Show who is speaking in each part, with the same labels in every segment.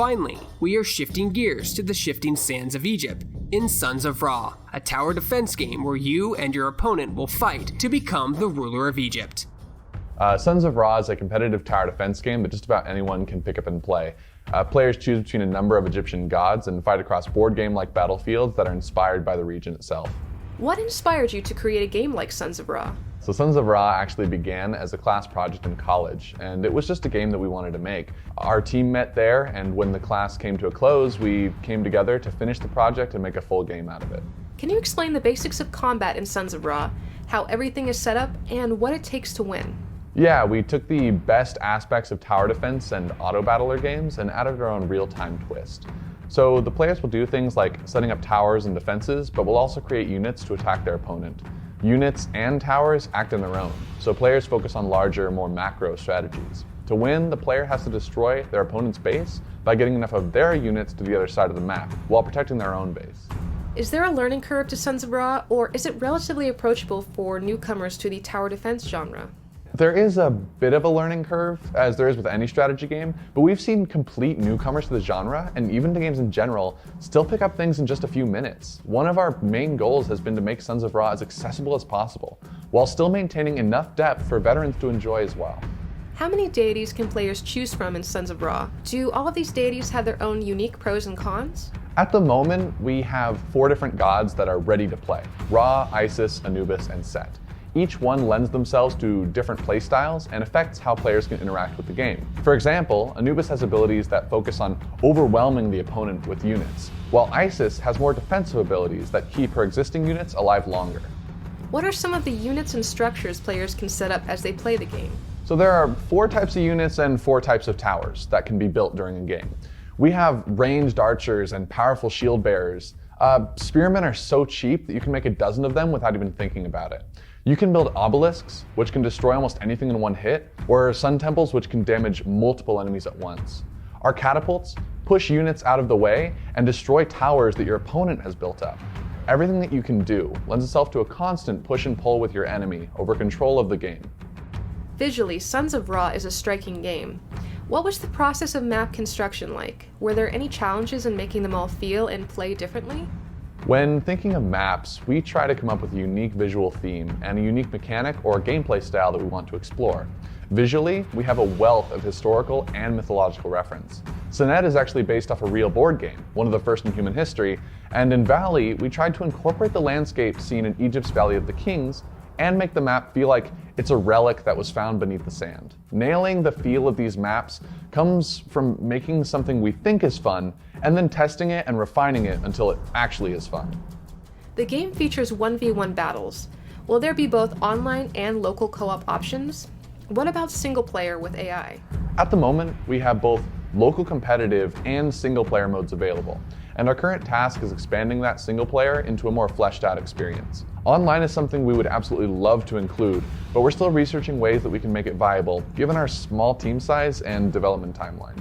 Speaker 1: Finally, we are shifting gears to the shifting sands of Egypt in Sons of Ra, a tower defense game where you and your opponent will fight to become the ruler of Egypt.
Speaker 2: Sons of Ra is a competitive tower defense game that just about anyone can pick up and play. Players choose between a number of Egyptian gods and fight across board game-like battlefields that are inspired by the region itself.
Speaker 3: What inspired you to create a game like Sons of Ra?
Speaker 2: So Sons of Ra actually began as a class project in college, and it was just a game that we wanted to make. Our team met there, and when the class came to a close, we came together to finish the project and make a full game out of it.
Speaker 3: Can you explain the basics of combat in Sons of Ra, how everything is set up, and what it takes to win?
Speaker 2: Yeah, we took the best aspects of tower defense and auto battler games and added our own real-time twist. So the players will do things like setting up towers and defenses, but will also create units to attack their opponent. Units and towers act on their own, so players focus on larger, more macro strategies. To win, the player has to destroy their opponent's base by getting enough of their units to the other side of the map, while protecting their own base.
Speaker 3: Is there a learning curve to Sons of Ra, or is it relatively approachable for newcomers to the tower defense genre?
Speaker 2: There is a bit of a learning curve, as there is with any strategy game, but we've seen complete newcomers to the genre, and even to games in general, still pick up things in just a few minutes. One of our main goals has been to make Sons of Ra as accessible as possible, while still maintaining enough depth for veterans to enjoy as well.
Speaker 3: How many deities can players choose from in Sons of Ra? Do all of these deities have their own unique pros and cons?
Speaker 2: At the moment, we have 4 different gods that are ready to play: Ra, Isis, Anubis, and Set. Each one lends themselves to different playstyles and affects how players can interact with the game. For example, Anubis has abilities that focus on overwhelming the opponent with units, while Isis has more defensive abilities that keep her existing units alive longer.
Speaker 3: What are some of the units and structures players can set up as they play the game?
Speaker 2: So there are 4 types of units and 4 types of towers that can be built during a game. We have ranged archers and powerful shield bearers. Spearmen are so cheap that you can make a dozen of them without even thinking about it. You can build obelisks, which can destroy almost anything in one hit, or sun temples, which can damage multiple enemies at once. Our catapults push units out of the way and destroy towers that your opponent has built up. Everything that you can do lends itself to a constant push and pull with your enemy over control of the game.
Speaker 3: Visually, Sons of Ra is a striking game. What was the process of map construction like? Were there any challenges in making them all feel and play differently?
Speaker 2: When thinking of maps, we try to come up with a unique visual theme and a unique mechanic or gameplay style that we want to explore. Visually, we have a wealth of historical and mythological reference. Senet is actually based off a real board game, one of the first in human history, and in Valley, we tried to incorporate the landscape seen in Egypt's Valley of the Kings and make the map feel like it's a relic that was found beneath the sand. Nailing the feel of these maps comes from making something we think is fun and then testing it and refining it until it actually is fun.
Speaker 3: The game features 1v1 battles. Will there be both online and local co-op options? What about single player with AI?
Speaker 2: At the moment, we have both local competitive and single player modes available, and our current task is expanding that single player into a more fleshed out experience. Online is something we would absolutely love to include, but we're still researching ways that we can make it viable given our small team size and development timeline.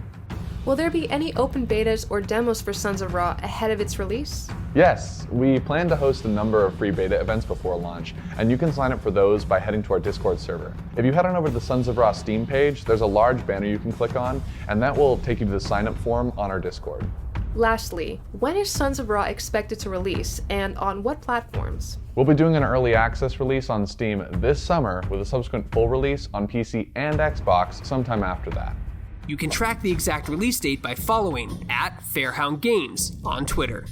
Speaker 3: Will there be any open betas or demos for Sons of Ra ahead of its release?
Speaker 2: Yes, we plan to host a number of free beta events before launch, and you can sign up for those by heading to our Discord server. If you head on over to the Sons of Ra Steam page, there's a large banner you can click on, and that will take you to the sign up form on our Discord.
Speaker 3: Lastly, when is Sons of Ra expected to release, and on what platforms?
Speaker 2: We'll be doing an early access release on Steam this summer with a subsequent full release on PC and Xbox sometime after that.
Speaker 1: You can track the exact release date by following @Pharaoh Hound Games on Twitter.